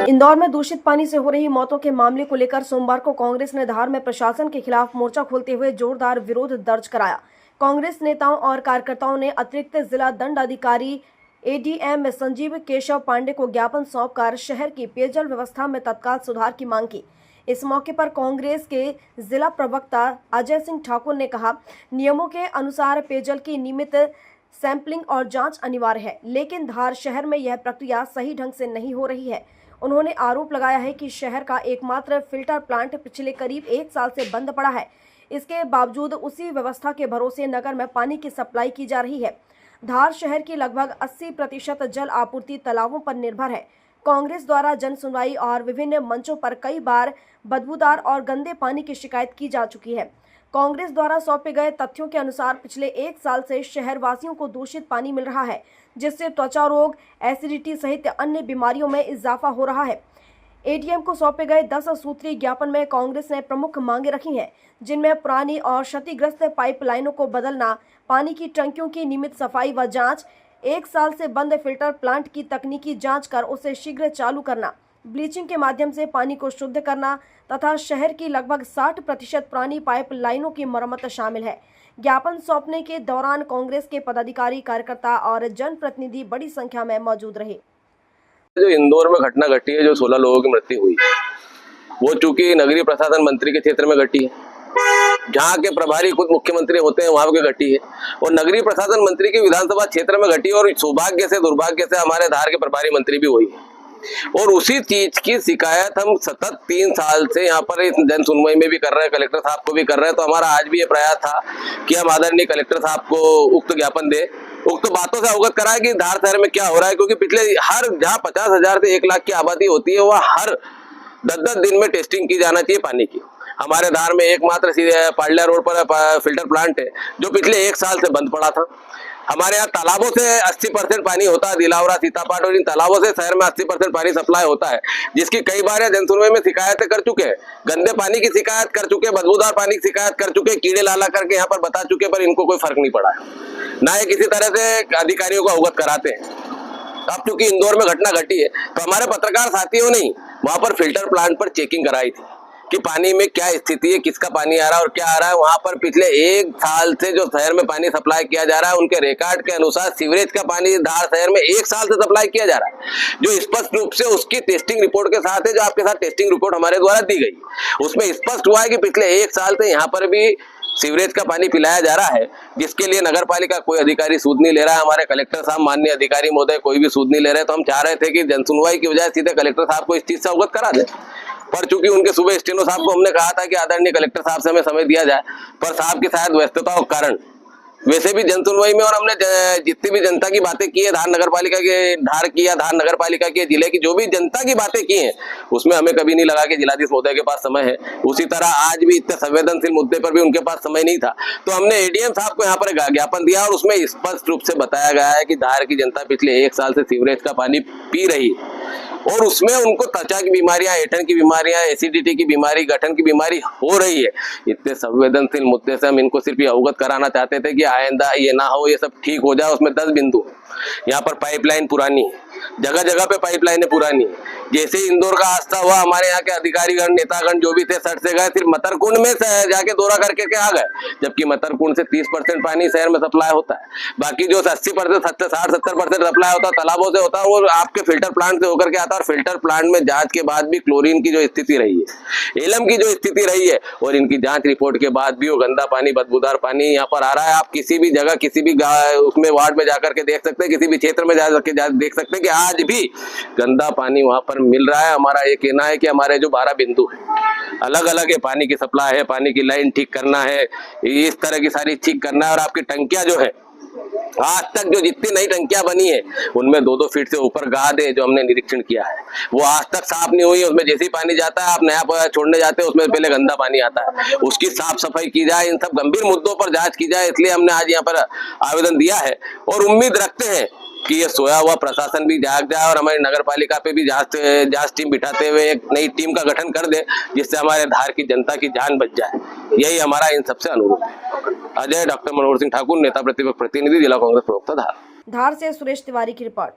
इंदौर में दूषित पानी से हो रही मौतों के मामले को लेकर सोमवार को कांग्रेस ने धार में प्रशासन के खिलाफ मोर्चा खोलते हुए जोरदार विरोध दर्ज कराया। कांग्रेस नेताओं और कार्यकर्ताओं ने अतिरिक्त जिला दंड अधिकारी एडीएम संजीव केशव पांडे को ज्ञापन सौंपकर शहर की पेयजल व्यवस्था में तत्काल सुधार की मांग की। इस मौके पर कांग्रेस के जिला प्रवक्ता अजय सिंह ठाकुर ने कहा, नियमों के अनुसार पेयजल की नियमित सैंपलिंग और जांच अनिवार्य है, लेकिन धार शहर में यह प्रक्रिया सही ढंग से नहीं हो रही है। उन्होंने आरोप लगाया है कि शहर का एकमात्र फिल्टर प्लांट पिछले करीब 1 साल से बंद पड़ा है। इसके बावजूद उसी व्यवस्था के भरोसे नगर में पानी की सप्लाई की जा रही है। धार शहर की लगभग 80% जल आपूर्ति तालाबों पर निर्भर है। कांग्रेस द्वारा जन सुनवाई और विभिन्न मंचों पर कई बार बदबूदार और गंदे पानी की शिकायत की जा चुकी है। कांग्रेस द्वारा सौंपे गए तथ्यों के अनुसार पिछले 1 साल से शहर वासियों को दूषित पानी मिल रहा है, जिससे त्वचा रोग, एसिडिटी सहित अन्य बीमारियों में इजाफा हो रहा है। एडीएम को सौंपे गए 10 सूत्रीय ज्ञापन में कांग्रेस ने प्रमुख मांगे रखी हैं, जिनमें पुरानी और क्षतिग्रस्त पाइपलाइनों को बदलना, पानी की टंकियों की नियमित सफाई व जांच, 1 साल से बंद फिल्टर प्लांट की तकनीकी जांच कर उसे शीघ्र चालू करना, ब्लीचिंग के माध्यम से पानी को शुद्ध करना तथा शहर की लगभग 60% पुरानी पाइपलाइनों की मरम्मत शामिल है। ज्ञापन सौंपने के दौरान कांग्रेस के पदाधिकारी, कार्यकर्ता और जनप्रतिनिधि बड़ी संख्या में मौजूद रहे। जो इंदौर में घटना घटी है, जो 16 लोगों की मृत्यु हुई, वो चूंकि नगरीय प्रशासन मंत्री के क्षेत्र में घटी है, जहाँ के प्रभारी खुद मुख्यमंत्री होते हैं वहां पे घटी है, और नगरीय प्रशासन मंत्री के विधानसभा क्षेत्र में घटी, और सौभाग्य से दुर्भाग्य से हमारे धार के प्रभारी मंत्री भी हुई है। और उसी चीज की शिकायत हम सतत 3 साल से यहाँ पर जन सुनवाई में भी कर रहे हैं, कलेक्टर साहब को भी कर रहे हैं। तो हमारा आज भी ये प्रयास था कि हम आदरणीय कलेक्टर साहब को उक्त ज्ञापन दे, उक्त बातों से अवगत कराए कि धार शहर में क्या हो रहा है, क्योंकि पिछले हर जहाँ 50,000 से 1 लाख की आबादी होती है, वह हर 10-10 दिन में टेस्टिंग की जाना चाहिए पानी की। हमारे धार में एकमात्र पाडलिया रोड पर फिल्टर प्लांट है, जो पिछले 1 साल से बंद पड़ा था। हमारे यहाँ तालाबों से 80% पानी होता है, दिलावरा, सीतापाट, और इन तालाबों से शहर में 80% पानी सप्लाई होता है, जिसकी कई बार जनसुनवाई में शिकायतें कर चुके हैं। गंदे पानी की शिकायत कर चुके, बदबूदार पानी की शिकायत कर चुके, कीड़े लाला करके यहाँ पर बता चुके, पर इनको कोई फर्क नहीं पड़ा है, ना ये किसी तरह से अधिकारियों को अवगत कराते हैं। अब चूंकि इंदौर में घटना घटी है, तो हमारे पत्रकार साथियों ने वहां पर फिल्टर प्लांट पर चेकिंग कराई थी कि पानी में क्या स्थिति है, किसका पानी आ रहा है और क्या आ रहा है। वहां पर पिछले 1 साल से जो शहर में पानी सप्लाई किया जा रहा है, उनके रिकॉर्ड के अनुसार सीवरेज का पानी धार शहर में 1 साल से सप्लाई किया जा रहा है, जो स्पष्ट रूप से उसकी टेस्टिंग रिपोर्ट के साथ है, जो आपके साथ टेस्टिंग रिपोर्ट हमारे द्वारा दी गई, उसमें स्पष्ट हुआ है कि पिछले 1 साल से यहाँ पर भी सीवरेज का पानी पिलाया जा रहा है, जिसके लिए नगर पालिका कोई अधिकारी सूद नहीं ले रहा है। हमारे कलेक्टर साहब, माननीय अधिकारी महोदय कोई भी सूद नहीं ले रहे। तो हम चाह रहे थे कि जनसुनवाई की बजाय सीधे कलेक्टर साहब को इस चीज से अवगत करा दें, पर चूंकि उनके सुबह स्टेनो साहब को हमने कहा था कि आदरणीय कलेक्टर साहब से हमें समय दिया जाए, पर साहब की शायद व्यस्तता के कारण वैसे भी जनसुनवाई में, और हमने जितनी भी जनता की बातें की है, धार नगर पालिका के धार की या धार नगर पालिका के जिले की जो भी जनता की बातें की हैं, उसमें हमें कभी नहीं लगा कि जिलाधीश महोदय के पास समय है। उसी तरह आज भी इतने संवेदनशील मुद्दे पर भी उनके पास समय नहीं था। तो हमने एडीएम साहब को यहाँ पर ज्ञापन दिया, और उसमें स्पष्ट रूप से बताया गया है कि धार की जनता पिछले 1 साल से सीवरेज का पानी पी रही है, और उसमें उनको त्वचा की बीमारियां, ऐंठन की बीमारियां, एसिडिटी की बीमारी, गठन की बीमारी हो रही है। इतने संवेदनशील मुद्दे से हम इनको सिर्फ ये अवगत कराना चाहते थे कि आइंदा ये ना हो, ये सब ठीक हो जाए। उसमें 10 बिंदु, यहाँ पर पाइपलाइन पुरानी है, जगह जगह पे पाइपलाइनें पुरानी है। जैसे इंदौर का हादसा हुआ, हमारे यहाँ के अधिकारीगण, नेतागण जो भी थे सट से गए, सिर्फ मतरकुंड में जाके दौरा करके आ गए, जबकि मतरकुंड से 30% पानी शहर में सप्लाई होता है। बाकी जो 80%, 60-70% सप्लाई होता है तालाबों से होता है, वो आपके फिल्टर प्लांट से होकर के आता है। और फिल्टर प्लांट में जांच के बाद भी क्लोरीन की जो स्थिति रही है, एलम की जो स्थिति रही है, और इनकी जांच रिपोर्ट के बाद भी वो गंदा पानी, बदबूदार पानी यहाँ पर आ रहा है। आप किसी भी जगह, किसी भी उसमें वार्ड में जाकर के देख सकते हैं, किसी भी क्षेत्र में जाकर के देख सकते हैं कि आज भी गंदा पानी वहां पर मिल रहा है। हमारा ये कहना है कि हमारे जो 12 बिंदु है, अलग अलग है, पानी की सप्लाई है, पानी की लाइन ठीक करना है, इस तरह की सारी ठीक करना है। और आपकी टंकियां जो है, आज तक जो जितनी नई टंकियां बनी है, उनमें 2-2 फीट से ऊपर गाद है, जो हमने निरीक्षण किया है, वो आज तक साफ नहीं हुई है। उसमें जैसे ही पानी जाता है, आप नया छोड़ने जाते हैं, उसमें पहले गंदा पानी आता है, उसकी साफ सफाई की जाए। इन सब गंभीर मुद्दों पर जांच की जाए, इसलिए हमने आज यहाँ पर आवेदन दिया है, और उम्मीद रखते हैं कि ये सोया हुआ प्रशासन भी जाग जाए, और हमारी नगर पालिका पे भी जांच टीम बिठाते हुए एक नई टीम का गठन कर दे, जिससे हमारे धार की जनता की जान बच जाए। यही हमारा इन सबसे अनुरोध है। अजय डॉक्टर मनोहर सिंह ठाकुर, नेता प्रतिपक्ष प्रतिनिधि, जिला कांग्रेस प्रवक्ता धार। धार से सुरेश तिवारी की रिपोर्ट।